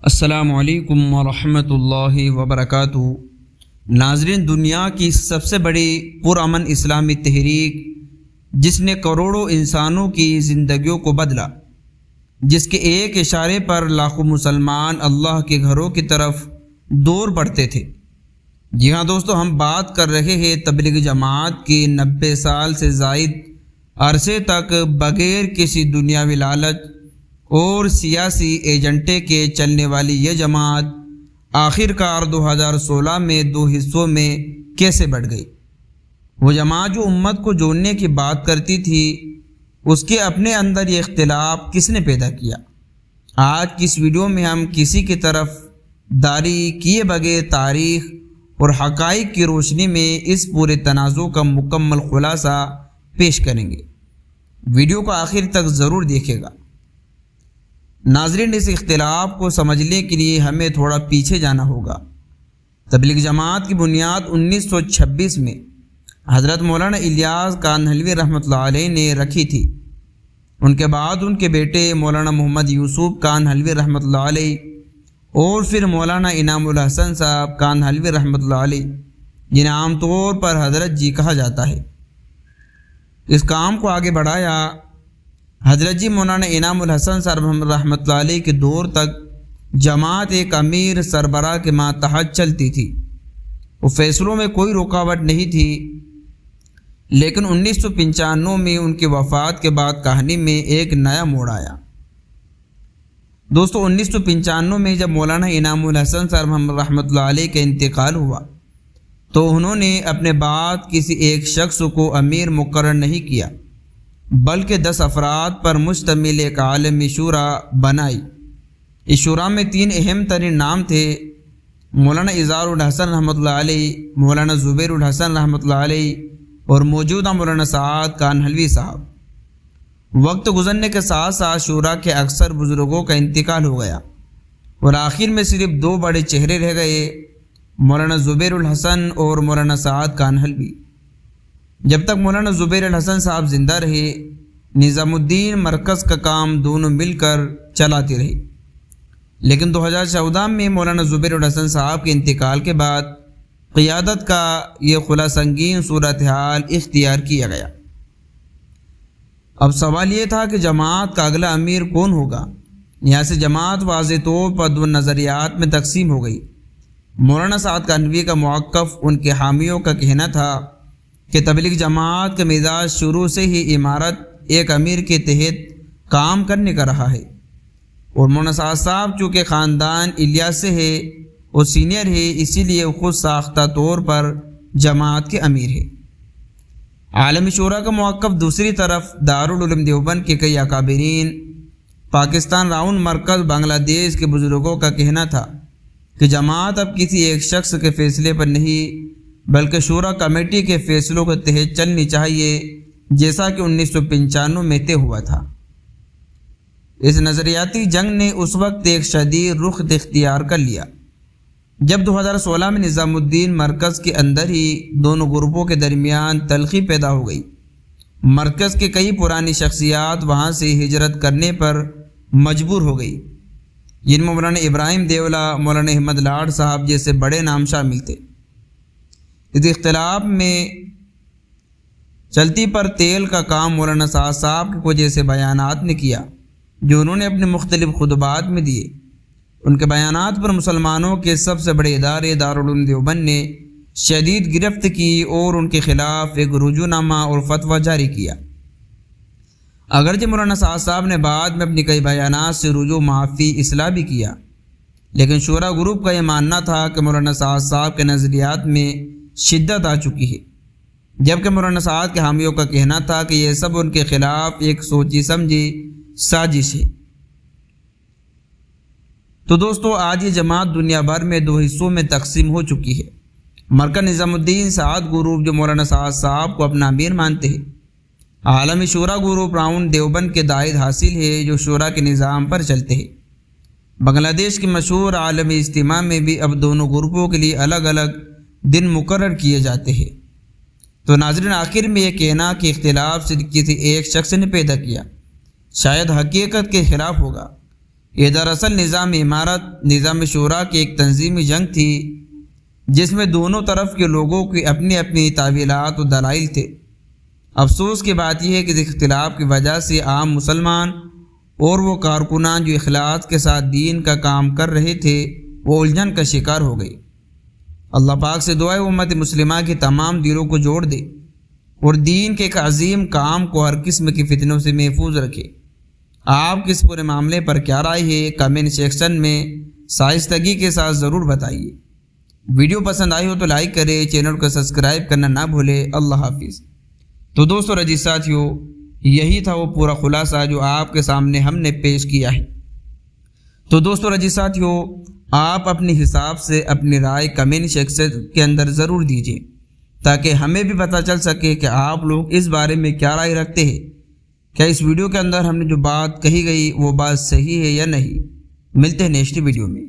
السلام علیکم ورحمۃ اللہ وبرکاتہ۔ ناظرین، دنیا کی سب سے بڑی پرامن اسلامی تحریک جس نے کروڑوں انسانوں کی زندگیوں کو بدلا، جس کے ایک اشارے پر لاکھوں مسلمان اللہ کے گھروں کی طرف دوڑ پڑتے تھے۔ جی ہاں دوستو، ہم بات کر رہے ہیں تبلیغ جماعت کی 90 سال سے زائد عرصے تک بغیر کسی دنیاوی لالچ اور سیاسی ایجنڈے کے چلنے والی یہ جماعت آخر کار 2016 میں 2 حصوں میں کیسے بڑھ گئی۔ وہ جماعت جو امت کو جوڑنے کی بات کرتی تھی، اس کے اپنے اندر یہ اختلاف کس نے پیدا کیا؟ آج کی اس ویڈیو میں ہم کسی کی طرف داری کیے بغیر تاریخ اور حقائق کی روشنی میں اس پورے تنازع کا مکمل خلاصہ پیش کریں گے۔ ویڈیو کو آخر تک ضرور دیکھیے گا۔ ناظرین، اس اختلاف کو سمجھنے کے لیے ہمیں تھوڑا پیچھے جانا ہوگا۔ تبلیغ جماعت کی بنیاد 1926 میں حضرت مولانا الیاس کانہلوی رحمۃ اللہ علیہ نے رکھی تھی۔ ان کے بعد ان کے بیٹے مولانا محمد یوسف کانہلوی رحمۃ اللہ علیہ اور پھر مولانا انعام الحسن صاحب کانہلوی رحمۃ اللہ علیہ، جنہیں عام طور پر حضرت جی کہا جاتا ہے، اس کام کو آگے بڑھایا۔ حضرت جی مولانا انعام الحسن صاحب رحمۃ اللہ علیہ کے دور تک جماعت ایک امیر سربراہ کے ماتحت چلتی تھی۔ وہ فیصلوں میں کوئی رکاوٹ نہیں تھی، لیکن 1995 میں ان کی وفات کے بعد کہانی میں ایک نیا موڑ آیا۔ دوستو، 1995 میں جب مولانا انعام الحسن صاحب رحمۃ اللہ علیہ کا انتقال ہوا تو انہوں نے اپنے بعد کسی ایک شخص کو امیر مقرر نہیں کیا، بلکہ 10 افراد پر مشتمل ایک عالمی شورا بنائی۔ اس شورا میں 3 اہم ترین نام تھے: مولانا اظہار الحسن رحمۃ اللہ علیہ، مولانا زبیر الحسن رحمۃ اللہ علیہ اور موجودہ مولانا سعد کانہلوی صاحب۔ وقت گزرنے کے ساتھ ساتھ شورا کے اکثر بزرگوں کا انتقال ہو گیا اور آخر میں صرف 2 بڑے چہرے رہ گئے، مولانا زبیر الحسن اور مولانا سعد کانہلوی۔ جب تک مولانا زبیر الحسن صاحب زندہ رہے، نظام الدین مرکز کا کام دونوں مل کر چلاتے رہے، لیکن 2014 میں مولانا زبیر الحسن صاحب کے انتقال کے بعد قیادت کا یہ خلا سنگین صورتحال اختیار کیا گیا۔ اب سوال یہ تھا کہ جماعت کا اگلا امیر کون ہوگا؟ یہاں سے جماعت واضح طور پر 2 نظریات میں تقسیم ہو گئی۔ مولانا سعد کانہلوی کا موقف، ان کے حامیوں کا کہنا تھا کہ تبلیغ جماعت کا مزاج شروع سے ہی امارت ایک امیر کے تحت کام کرنے کا رہا ہے، اور مولانا سعد صاحب چونکہ خاندان الیاس سے ہے اور سینئر ہے، اسی لیے خود ساختہ طور پر جماعت کے امیر ہے۔ عالمی شورا کا موقف دوسری طرف، دارالعلوم دیوبند کے کئی اکابرین، پاکستان راؤنڈ مرکز بنگلہ دیش کے بزرگوں کا کہنا تھا کہ جماعت اب کسی ایک شخص کے فیصلے پر نہیں بلکہ شورا کمیٹی کے فیصلوں کے تحت چلنی چاہیے، جیسا کہ 1995 میں طے ہوا تھا۔ اس نظریاتی جنگ نے اس وقت ایک شدید رخ اختیار کر لیا جب 2016 میں نظام الدین مرکز کے اندر ہی دونوں گروپوں کے درمیان تلخی پیدا ہو گئی۔ مرکز کے کئی پرانی شخصیات وہاں سے ہجرت کرنے پر مجبور ہو گئی، جن میں مولانا ابراہیم دیولہ، مولانا احمد لاڈ صاحب جیسے بڑے نام شامل تھے۔ اس اختلاف میں چلتی پر تیل کا کام مولانا سعد صاحب کے کچھ ایسے بیانات نے کیا جو انہوں نے اپنے مختلف خطبات میں دیے۔ ان کے بیانات پر مسلمانوں کے سب سے بڑے ادارے دارالعلوم دیوبند نے شدید گرفت کی اور ان کے خلاف ایک رجوع-نامہ اور فتویٰ جاری کیا۔ اگرچہ مولانا سعد صاحب نے بعد میں اپنی کئی بیانات سے رجوع معافی اصلاح بھی کیا، لیکن شورا گروپ کا یہ ماننا تھا کہ مولانا سعد صاحب کے نظریات میں شدت آ چکی ہے، جبکہ مولانا سعد کے حامیوں کا کہنا تھا کہ یہ سب ان کے خلاف ایک سوچی سمجھی سازش ہے۔ تو دوستو، آج یہ جماعت دنیا بھر میں 2 حصوں میں تقسیم ہو چکی ہے۔ مرکز نظام الدین سعد گروپ جو مولانا سعد صاحب کو اپنا امیر مانتے ہیں، عالمی شورا گروپ راؤنڈ دیوبند کے دائد حاصل ہے جو شورا کے نظام پر چلتے ہیں۔ بنگلہ دیش کے مشہور عالمی اجتماع میں بھی اب دونوں گروپوں کے لیے الگ الگ دن مقرر کیے جاتے ہیں۔ تو ناظرین، آخر میں یہ کہنا کہ اختلاف صرف کسی ایک شخص نے پیدا کیا شاید حقیقت کے خلاف ہوگا، یہ دراصل نظام امارت، نظام شورا کی ایک تنظیمی جنگ تھی جس میں دونوں طرف کے لوگوں کی اپنی اپنی تعویلات و دلائل تھے۔ افسوس کی بات یہ ہے کہ اس اختلاف کی وجہ سے عام مسلمان اور وہ کارکنان جو اخلاص کے ساتھ دین کا کام کر رہے تھے وہ الجھن کا شکار ہو گئی۔ اللہ پاک سے دعا ہے امت مسلمہ کے تمام دلوں کو جوڑ دے اور دین کے ایک عظیم کام کو ہر قسم کی فتنوں سے محفوظ رکھے۔ آپ کس پورے معاملے پر کیا رائے ہے کمنٹ سیکشن میں شائستگی کے ساتھ ضرور بتائیے۔ ویڈیو پسند آئی ہو تو لائک کرے، چینل کو سبسکرائب کرنا نہ بھولے۔ اللہ حافظ۔ تو دوستو رجی ساتھیو، یہی تھا وہ پورا خلاصہ جو آپ کے سامنے ہم نے پیش کیا ہے۔ تو دوستو رجی ساتھیو، آپ اپنی حساب سے اپنی رائے کمنٹ سیکشن کے اندر ضرور دیجیے تاکہ ہمیں بھی پتہ چل سکے کہ آپ لوگ اس بارے میں کیا رائے رکھتے ہیں۔ کیا اس ویڈیو کے اندر ہم نے جو بات کہی گئی وہ بات صحیح ہے یا نہیں؟ ملتے ہیں نیکسٹ ویڈیو میں۔